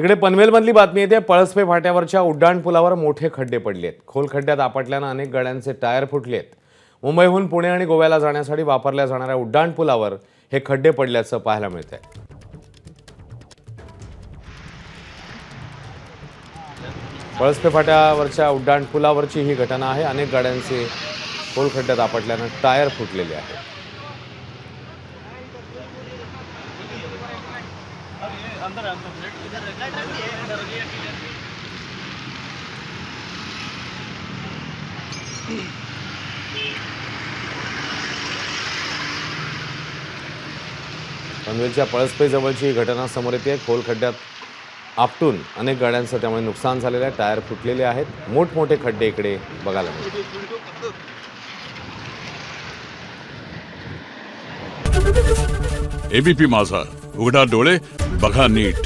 तिकडे पनवेलमधली बातमी येते। पळसपे फाट्यावरच्या उड्डाणपुलावर मोठे खड्डे पडलेत। खोल खड्ड्यात आपटल्याने अनेक गाड्यांचे टायर फुटलेत। मुंबईहून पुणे आणि गोव्याला जाण्यासाठी वापरल्या जाणाऱ्या उड्डाणपुलावर हे खड्डे पडल्याचं पाहायला मिळतंय। पळसपे फाट्यावरच्या उड्डाणपुलावरची ही घटना आहे। अनेक गाड्यांचे खोल खड्ड्यात आपटल्याने टायर फुटलेले आहेत। पनवेलच्या पळसपे जवळची ही घटना समोर येते। खोल खड्ड्यात आपटून अनेक गाड्यांचं त्यामुळे नुकसान झालेलं आहे। टायर फुटलेले आहेत। मोठमोठे खड्डे इकडे बघायला मिळतात। एबीपी माझा, उघडा डोळे बघा नीट।